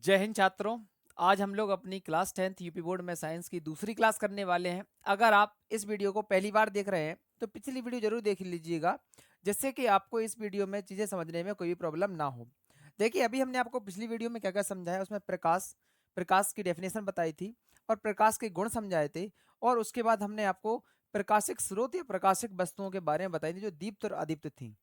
जय हिंद छात्रों। आज हम लोग अपनी क्लास 10th यूपी बोर्ड में साइंस की दूसरी क्लास करने वाले हैं। अगर आप इस वीडियो को पहली बार देख रहे हैं तो पिछली वीडियो जरूर देख लीजिएगा, जिससे कि आपको इस वीडियो में चीज़ें समझने में कोई भी प्रॉब्लम ना हो। देखिए, अभी हमने आपको पिछली वीडियो में क्या क्या समझाया। उसमें प्रकाश प्रकाश की डेफिनेशन बताई थी और प्रकाश के गुण समझाए थे। और उसके बाद हमने आपको प्रकाशिक स्रोत या प्रकाशिक वस्तुओं के बारे में बताई थी जो दीप्त और अदीप्त थी।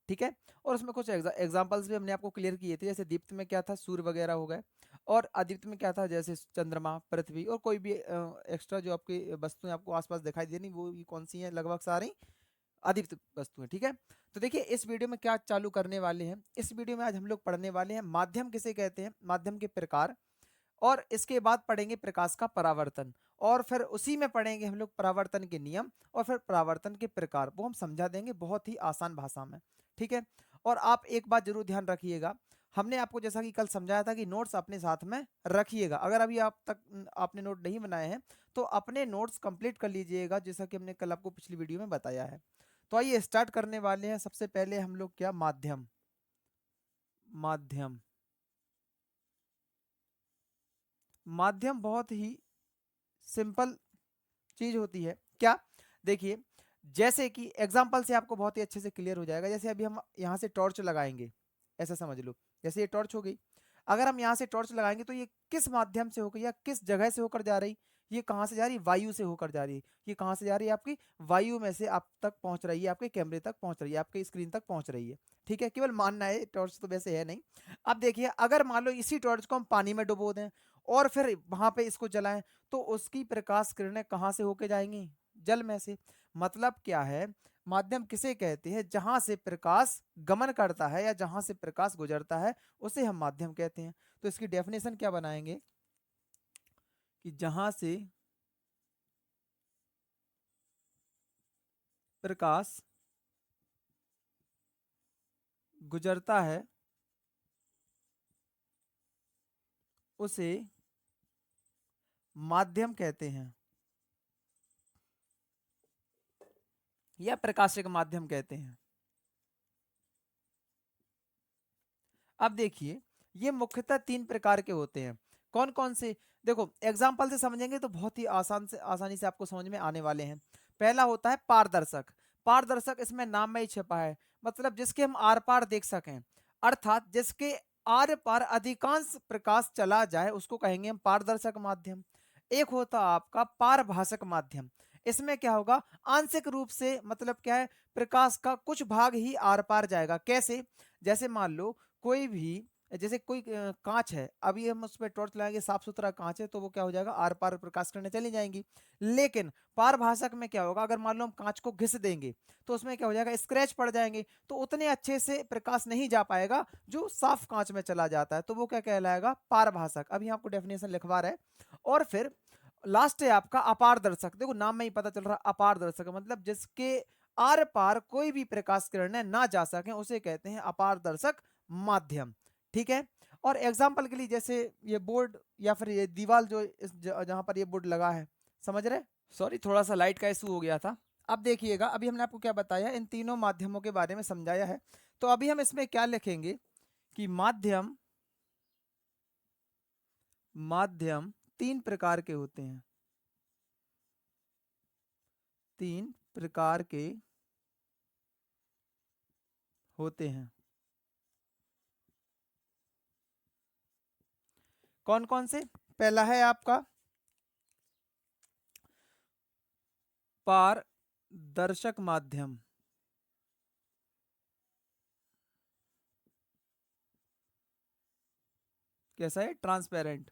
ठीक है। और उसमें कुछ एग्जाम्पल्स भी हमने आपको क्लियर किए थे, जैसे दीप्त में क्या था, सूर्य वगैरह हो गए। और अदीप्त में क्या था, जैसे चंद्रमा, पृथ्वी और कोई भी एक्स्ट्रा जो आपकी वस्तुएं आपको आसपास दिखाई दे रही, वो ये कौन सी हैं, लगभग सारी अदीप्त वस्तुएं। ठीक है। तो देखिए, इस वीडियो में क्या चालू करने वाले हैं। इस वीडियो में आज हम लोग पढ़ने वाले हैं माध्यम किसे कहते हैं, माध्यम के प्रकार। और इसके बाद पढ़ेंगे प्रकाश का परावर्तन। और फिर उसी में पढ़ेंगे हम लोग परावर्तन के नियम और फिर परावर्तन के प्रकार, वो हम समझा देंगे बहुत ही आसान भाषा में। ठीक है। और आप एक बात जरूर ध्यान रखिएगा, हमने आपको जैसा कि कल समझाया था कि नोट्स अपने साथ में रखिएगा। अगर अभी आप तक आपने नोट नहीं बनाए हैं तो अपने नोट्स कंप्लीट कर लीजिएगा, जैसा कि हमने कल आपको पिछली वीडियो में बताया है। तो आइए स्टार्ट करने वाले हैं। सबसे पहले हम लोग क्या, माध्यम। माध्यम माध्यम बहुत ही सिंपल चीज होती है क्या। देखिए, जैसे कि एग्जांपल से आपको बहुत ही अच्छे से क्लियर हो जाएगा। जैसे अभी हम यहाँ से टॉर्च लगाएंगे, ऐसा समझ लो। जैसे ये टॉर्च हो गई, अगर हम यहाँ से टॉर्च लगाएंगे तो ये किस माध्यम से होकर या किस जगह से होकर जा रही, ये कहाँ से जा रही, वायु से होकर जा रही है। ये कहाँ से जा रही है, आपकी वायु में से आप तक पहुंच रही है, आपके कैमरे तक पहुंच रही है, आपके स्क्रीन तक पहुंच रही है। ठीक है, केवल मानना है, टॉर्च तो वैसे है नहीं। अब देखिए, अगर मान लो इसी टॉर्च को हम पानी में डुबो दें और फिर वहां पे इसको जलाएं, तो उसकी प्रकाश किरणें कहाँ से होके जाएंगी, जल में से। मतलब क्या है, माध्यम किसे कहते हैं, जहां से प्रकाश गमन करता है या जहां से प्रकाश गुजरता है, उसे हम माध्यम कहते हैं। तो इसकी डेफिनेशन क्या बनाएंगे कि जहां से प्रकाश गुजरता है उसे माध्यम कहते हैं या प्रकाशिक माध्यम कहते हैं। अब देखिए, ये मुख्यतः तीन प्रकार के होते हैं। कौन कौन से, देखो एग्जाम्पल से समझेंगे तो बहुत ही आसानी से आपको समझ में आने वाले हैं। पहला होता है पारदर्शक। पारदर्शक इसमें नाम में ही छिपा है, मतलब जिसके हम आर पार देख सकें, अर्थात जिसके आर पार अधिकांश प्रकाश चला जाए उसको कहेंगे हम पारदर्शक माध्यम। एक होता आपका पारभाषक माध्यम। इसमें क्या होगा, आंशिक रूप से, मतलब क्या है, प्रकाश का कुछ भाग ही आर पार जाएगा। कैसे, जैसे मान लो कोई भी, जैसे कोई कांच है, अभी हम उस पर टॉर्च लगाएंगे, साफ सुथरा कांच है, तो वो क्या हो जाएगा, आर पार प्रकाश करने चली जाएंगी। लेकिन पारभाषक में क्या होगा, अगर मान लो हम कांच को घिस देंगे तो उसमें क्या हो जाएगा, स्क्रैच पड़ जाएंगे, तो उतने अच्छे से प्रकाश नहीं जा पाएगा जो साफ कांच में चला जाता है, तो वो क्या कहलाएगा, पारभाषक। अभी आपको डेफिनेशन लिखवा रहे हैं। और फिर लास्ट है आपका अपारदर्शक। देखो नाम में ही पता चल रहा है, अपारदर्शक मतलब जिसके आर पार कोई भी प्रकाश किरणें ना जा सके उसे कहते हैं अपारदर्शक माध्यम। ठीक है। और एग्जाम्पल के लिए, जैसे ये बोर्ड या फिर ये दीवार जो इस जहां पर ये बोर्ड लगा है, समझ रहे। सॉरी, थोड़ा सा लाइट का इशू हो गया था। अब देखिएगा, अभी हमने आपको क्या बताया, इन तीनों माध्यमों के बारे में समझाया है। तो अभी हम इसमें क्या लिखेंगे कि माध्यम माध्यम तीन प्रकार के होते हैं। तीन प्रकार के होते हैं। कौन कौन से, पहला है आपका पारदर्शक माध्यम। कैसा है, ट्रांसपेरेंट।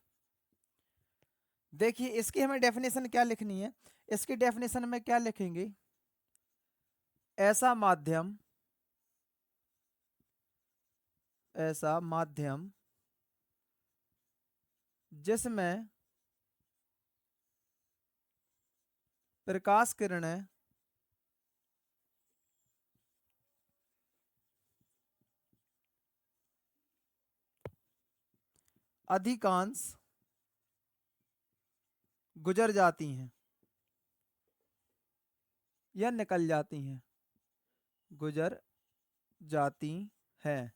देखिए, इसकी हमें डेफिनेशन क्या लिखनी है, इसकी डेफिनेशन में क्या लिखेंगे, ऐसा माध्यम, ऐसा माध्यम जिसमें प्रकाश किरणें अधिकांश गुजर जाती हैं या निकल जाती हैं, गुजर जाती हैं।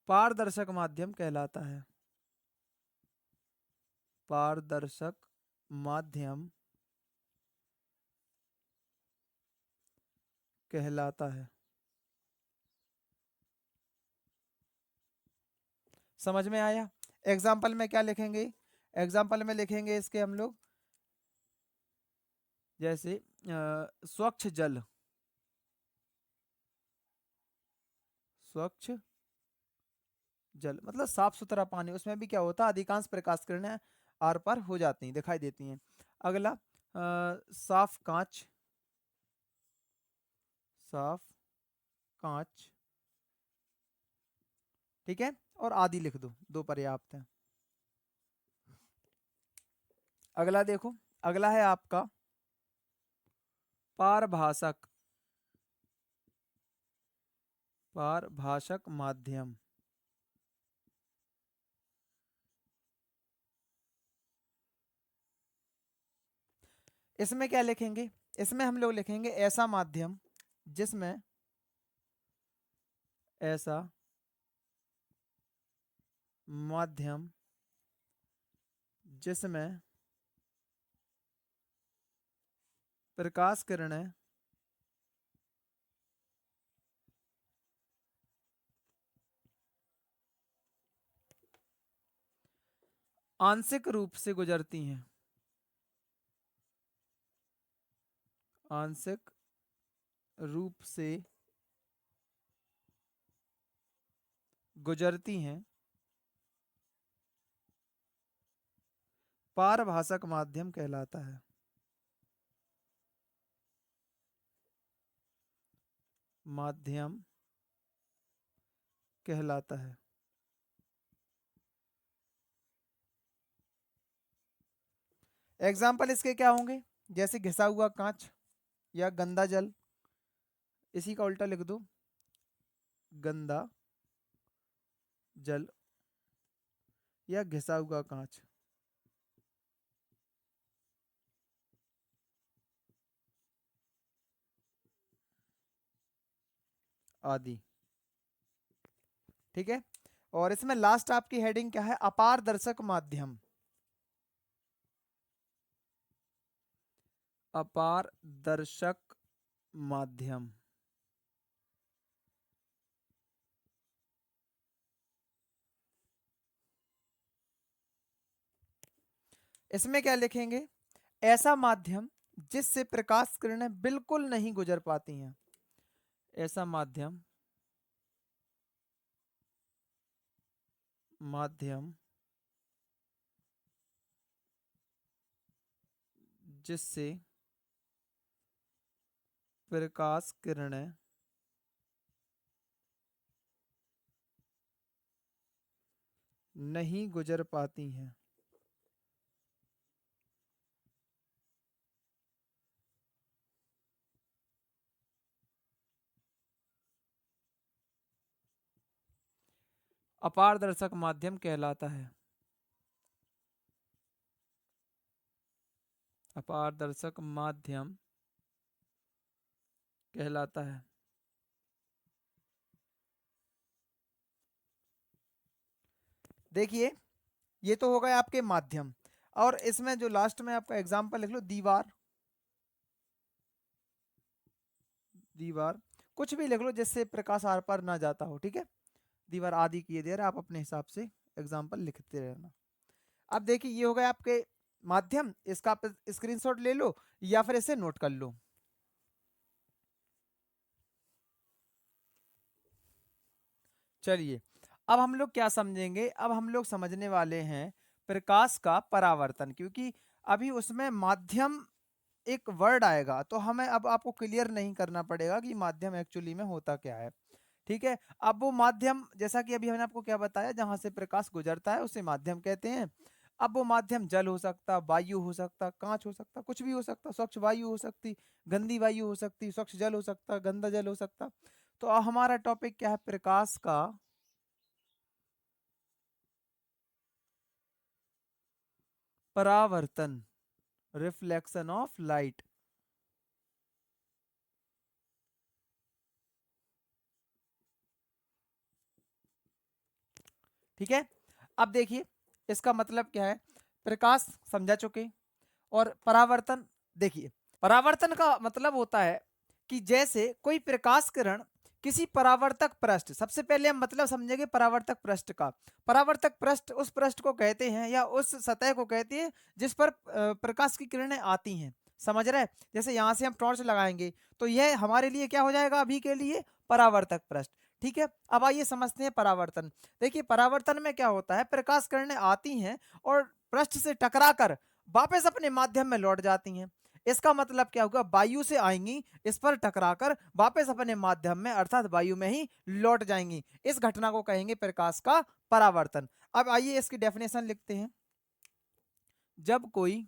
पारदर्शक माध्यम कहलाता है। पारदर्शक माध्यम कहलाता है। समझ में आया? एग्जाम्पल में क्या लिखेंगे? एग्जाम्पल में लिखेंगे इसके हम लोग, जैसे स्वच्छ जल, स्वच्छ जल मतलब साफ सुथरा पानी, उसमें भी क्या होता है, अधिकांश प्रकाश किरणें आर पार हो जाती हैं, दिखाई देती हैं। अगला साफ कांच, साफ कांच, ठीक है, और आदि लिख दो, दो पर्याप्त है। अगला देखो, अगला है आपका पारभाषक, पारभाषक माध्यम। इसमें क्या लिखेंगे? इसमें हम लोग लिखेंगे ऐसा माध्यम जिसमें, ऐसा माध्यम जिसमें प्रकाश किरणें आंशिक रूप से गुजरती हैं, आंशिक रूप से गुजरती हैं, पारभाषक माध्यम कहलाता है। माध्यम कहलाता है। एग्जाम्पल इसके क्या होंगे? जैसे घिसा हुआ कांच या गंदा जल, इसी का उल्टा लिख दो, गंदा जल या घिसा हुआ कांच आदि, ठीक है। और इसमें लास्ट आपकी हेडिंग क्या है? अपारदर्शक माध्यम, अपारदर्शक माध्यम। इसमें क्या लिखेंगे? ऐसा माध्यम जिससे प्रकाश किरणें बिल्कुल नहीं गुजर पाती हैं, ऐसा माध्यम, माध्यम जिससे प्रकाश किरणें नहीं गुजर पाती हैं। अपारदर्शक माध्यम कहलाता है। अपारदर्शक माध्यम कहलाता है। देखिए, ये तो हो गए आपके माध्यम, और इसमें जो लास्ट में आपका एग्जाम्पल लिख लो, दीवार, दीवार कुछ भी लिख लो जिससे प्रकाश आर पार ना जाता हो, ठीक है। दीवार आदि किए दे रहे, आप अपने हिसाब से एग्जाम्पल लिखते रहना। अब देखिए, ये हो गए आपके माध्यम, इसका आप स्क्रीनशॉट ले लो या फिर इसे नोट कर लो। चलिए, अब हम लोग क्या समझेंगे? अब हम लोग समझने वाले हैं प्रकाश का परावर्तन, क्योंकि अभी उसमें माध्यम एक वर्ड आएगा, तो हमें अब आपको क्लियर नहीं करना पड़ेगा कि माध्यम एक्चुअली में होता क्या है, ठीक है। अब वो माध्यम, जैसा कि अभी हमने आपको क्या बताया, जहां से प्रकाश गुजरता है उसे माध्यम कहते हैं। अब वो माध्यम जल हो सकता, वायु हो सकता, कांच हो सकता, कुछ भी हो सकता, स्वच्छ वायु हो सकती, गंदी वायु हो सकती, स्वच्छ जल हो सकता, गंदा जल हो सकता। तो अब हमारा टॉपिक क्या है? प्रकाश का परावर्तन, रिफ्लेक्शन ऑफ लाइट। ठीक है। अब देखिए इसका मतलब क्या है, प्रकाश समझा चुके, और परावर्तन देखिए, परावर्तन का मतलब होता है कि जैसे कोई प्रकाश किरण किसी परावर्तक पृष्ठ, सबसे पहले हम मतलब समझेंगे परावर्तक पृष्ठ का। परावर्तक पृष्ठ उस पृष्ठ को कहते हैं या उस सतह को कहते हैं जिस पर प्रकाश की किरणें आती हैं, समझ रहे हैं। जैसे यहाँ से हम टॉर्च लगाएंगे तो यह हमारे लिए क्या हो जाएगा, अभी के लिए परावर्तक पृष्ठ। ठीक है, अब आइए समझते हैं परावर्तन। देखिए परावर्तन में क्या होता है, प्रकाश किरणें आती हैं और पृष्ठ से टकराकर वापस अपने माध्यम में लौट जाती हैं। इसका मतलब क्या होगा, वायु से आएंगी, इस पर टकराकर वापस अपने माध्यम में अर्थात वायु में ही लौट जाएंगी। इस घटना को कहेंगे प्रकाश का परावर्तन। अब आइए इसकी डेफिनेशन लिखते हैं। जब कोई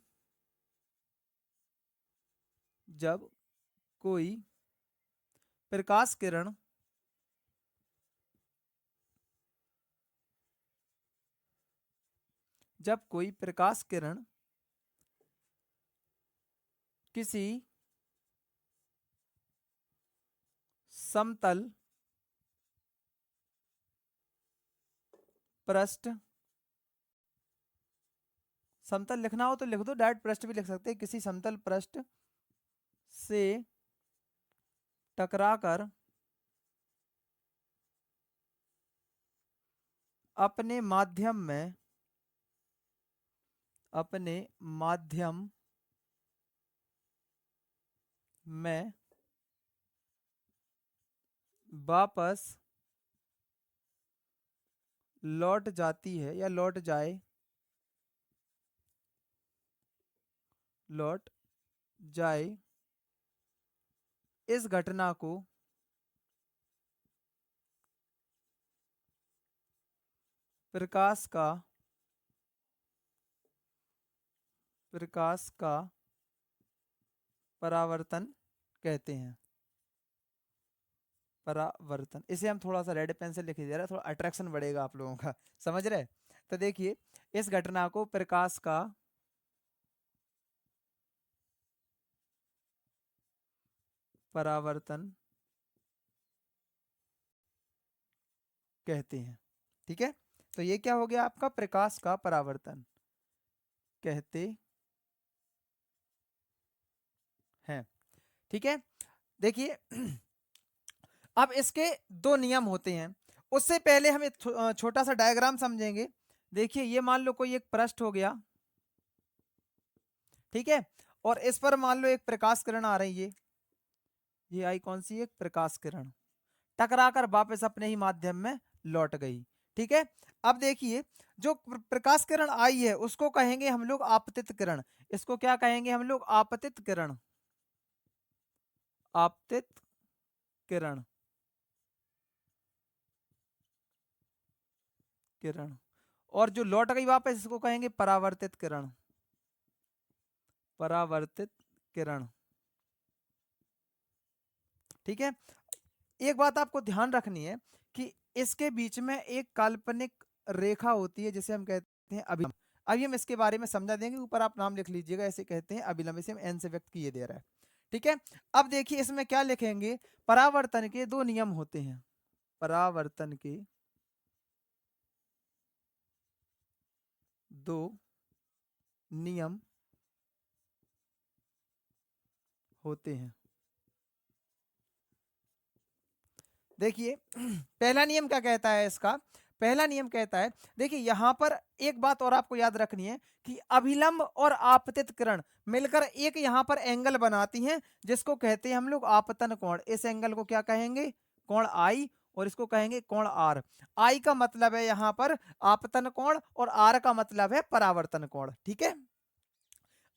जब कोई प्रकाश किरण जब कोई प्रकाश किरण किसी समतल पृष्ठ, समतल लिखना हो तो लिख दो, डायरेक्ट पृष्ठ भी लिख सकते हैं, किसी समतल पृष्ठ से टकराकर अपने माध्यम में अपने माध्यम में वापस लौट जाती है या लौट जाए, इस घटना को प्रकाश का परावर्तन कहते हैं। परावर्तन, इसे हम थोड़ा सा रेड पेन से लिख दे रहा है, थोड़ा अट्रैक्शन बढ़ेगा आप लोगों का, समझ रहे। तो देखिए इस घटना को प्रकाश का परावर्तन कहते हैं। ठीक है, तो ये क्या हो गया आपका, प्रकाश का परावर्तन कहते हैं। ठीक है, देखिए अब इसके दो नियम होते हैं। उससे पहले हम एक छोटा सा डायग्राम समझेंगे। देखिए ये मान लो कोई एक पृष्ठ हो गया, ठीक है, और इस पर मान लो एक प्रकाश किरण आ रही है, ये आई कौन सी, एक प्रकाश किरण, टकराकर वापस अपने ही माध्यम में लौट गई। ठीक है, अब देखिए जो प्रकाश किरण आई है उसको कहेंगे हम लोग आपतित किरण। इसको क्या कहेंगे हम लोग, आपतित किरण, आपतित किरण, किरण। और जो लौट गई वापस इसको कहेंगे परावर्तित किरण, परावर्तित किरण। ठीक है, एक बात आपको ध्यान रखनी है कि इसके बीच में एक काल्पनिक रेखा होती है जिसे हम कहते हैं अभिलंब। अभी हम इसके बारे में समझा देंगे, ऊपर आप नाम लिख लीजिएगा, ऐसे कहते हैं अभिलंब, इसे हम एन से व्यक्त किए दे रहा है। ठीक है, अब देखिए इसमें क्या लिखेंगे, परावर्तन के दो नियम होते हैं, परावर्तन के दो नियम होते हैं। देखिए पहला नियम क्या कहता है इसका, पहला नियम कहता है, देखिए यहां पर एक बात और आपको याद रखनी है कि अभिलंब और आपतित किरण मिलकर एक यहां पर एंगल बनाती हैं जिसको कहते हैं हम लोग आपतन कोण। इस एंगल को क्या कहेंगे, कोण आई, और इसको कहेंगे कोण आर। आई का मतलब है यहां पर आपतन कोण और आर का मतलब है परावर्तन कोण। ठीक है,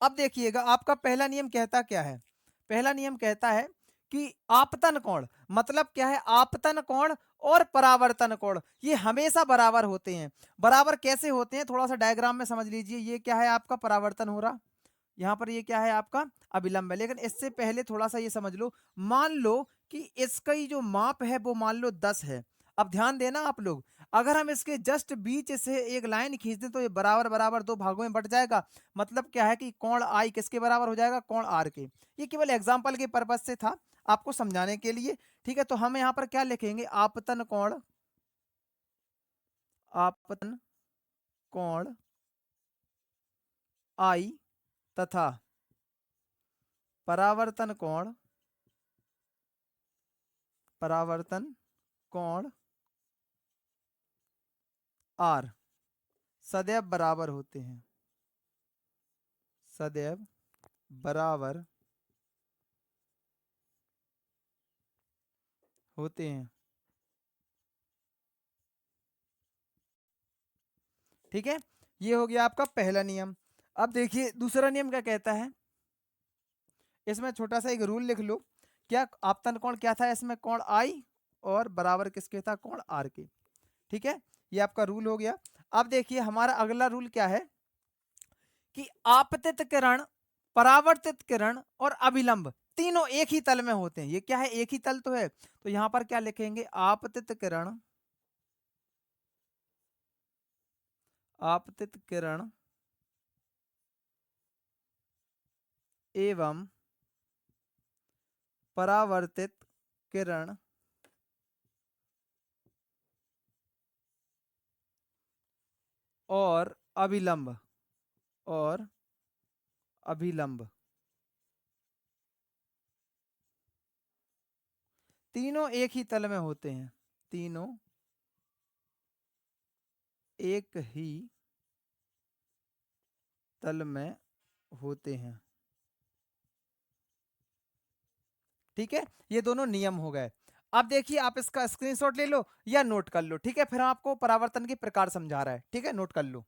अब देखिएगा आपका पहला नियम कहता क्या है, पहला नियम कहता है कि आपतन कोण मतलब क्या है, आपतन कोण और परावर्तन कोण ये हमेशा बराबर होते हैं। बराबर कैसे होते हैं, थोड़ा सा डायग्राम में समझ लीजिए। ये क्या है आपका परावर्तन हो रहा, यहाँ पर ये क्या है आपका अभिलंब है। लेकिन इससे पहले थोड़ा सा ये समझ लो, मान लो कि इसका जो माप है वो मान लो 10 है। अब ध्यान देना आप लोग, अगर हम इसके जस्ट बीच से एक लाइन खींच दें तो ये बराबर बराबर दो भागों में बट जाएगा। मतलब क्या है कि कोण आई किसके बराबर हो जाएगा, कोण आर के। ये केवल एग्जाम्पल के पर्पज से था, आपको समझाने के लिए। ठीक है, तो हम यहाँ पर क्या लिखेंगे, आपतन कोण, आपतन कोण आई तथा परावर्तन कोण आर सदैव बराबर होते हैं, सदैव बराबर होते हैं। ठीक है, ये हो गया आपका पहला नियम। अब देखिए दूसरा नियम क्या कहता है, इसमें छोटा सा एक रूल लिख लो। क्या आपतन कोण क्या था इसमें, कोण आई और बराबर किसके था, कोण आर के। ठीक है, ये आपका रूल हो गया। अब देखिए हमारा अगला रूल क्या है कि आपतित किरण, परावर्तित किरण और अभिलंब तीनों एक ही तल में होते हैं। ये क्या है, एक ही तल तो है, तो यहां पर क्या लिखेंगे, आपतित किरण, आपतित किरण एवं परावर्तित किरण और अभिलंब, और अभिलंब तीनों एक ही तल में होते हैं, तीनों एक ही तल में होते हैं। ठीक है, ये दोनों नियम हो गए। अब देखिए आप इसका स्क्रीनशॉट ले लो या नोट कर लो। ठीक है, फिर आपको परावर्तन के प्रकार समझा रहा है। ठीक है, नोट कर लो।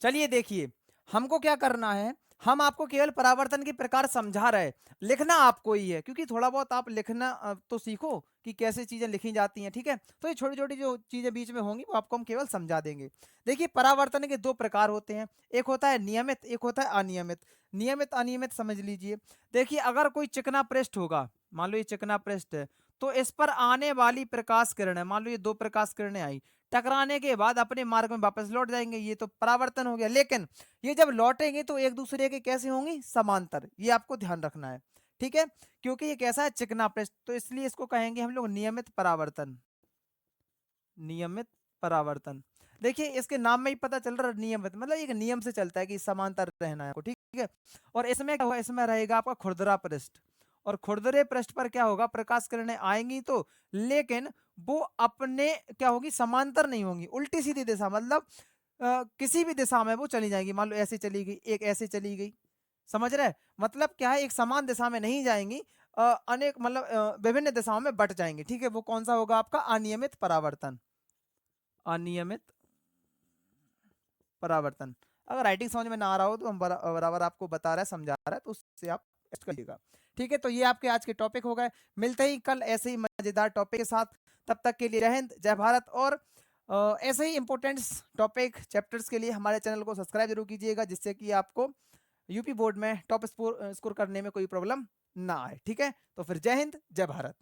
चलिए देखिए, हमको क्या करना है, हम आपको केवल परावर्तन के प्रकार समझा रहे हैं, लिखना आपको ही है, क्योंकि थोड़ा बहुत आप लिखना तो सीखो कि कैसे चीजें लिखी जाती हैं। ठीक है, तो ये छोटी छोटी जो चीजें बीच में होंगी वो आपको हम केवल समझा देंगे। देखिए परावर्तन के दो प्रकार होते हैं, एक होता है नियमित, एक होता है अनियमित। नियमित अनियमित समझ लीजिए। देखिए अगर कोई चिकना पृष्ठ होगा, मान लो ये चिकना पृष्ठ है, तो इस पर आने वाली प्रकाश किरण है, मान लो ये दो प्रकाश किरणें आई, टकराने के बाद अपने मार्ग में वापस लौट जाएंगे, ये तो परावर्तन हो गया। लेकिन ये जब लौटेंगे तो एक दूसरे के कैसे होंगी, समांतर, ये आपको ध्यान रखना है। ठीक है, क्योंकि ये कैसा है, चिकना पृष्ठ, तो इसलिए इसको कहेंगे हम लोग नियमित परावर्तन, नियमित परावर्तन। देखिए इसके नाम में ही पता चल रहा है नियमित, मतलब एक नियम से चलता है कि समांतर रहना है आपको। ठीक है, और इसमें क्या होगा, इसमें रहेगा आपका खुरदरा पृष्ठ, और खुरदरे पृष्ठ पर क्या होगा, प्रकाश किरणें आएंगी तो, लेकिन वो अपने क्या होगी, समांतर नहीं होंगी, उल्टी सीधी दिशा, मतलब किसी भी दिशा में वो चली जाएंगी। मान लो ऐसे चली गई, एक ऐसे चली गई, समझ रहे हैं? मतलब क्या है, एक समान दिशा में नहीं जाएंगी, अनेक मतलब विभिन्न दिशाओं में बट जाएंगे। ठीक है, वो कौन सा होगा आपका, अनियमित परावर्तन, अनियमित परावर्तन। अगर राइटिंग समझ में ना आ रहा हो तो हम बराबर आपको बता रहे हैं, समझा रहा है, तो उससे आप टेस्ट करिएगा। ठीक है, तो ये आपके आज के टॉपिक हो गए। मिलते ही कल ऐसे ही मजेदार टॉपिक के साथ, तब तक के लिए जय हिंद जय भारत। और ऐसे ही इंपॉर्टेंट टॉपिक चैप्टर्स के लिए हमारे चैनल को सब्सक्राइब जरूर कीजिएगा, जिससे कि आपको यूपी बोर्ड में टॉप स्कोर करने में कोई प्रॉब्लम ना आए। ठीक है, तो फिर जय हिंद जय भारत।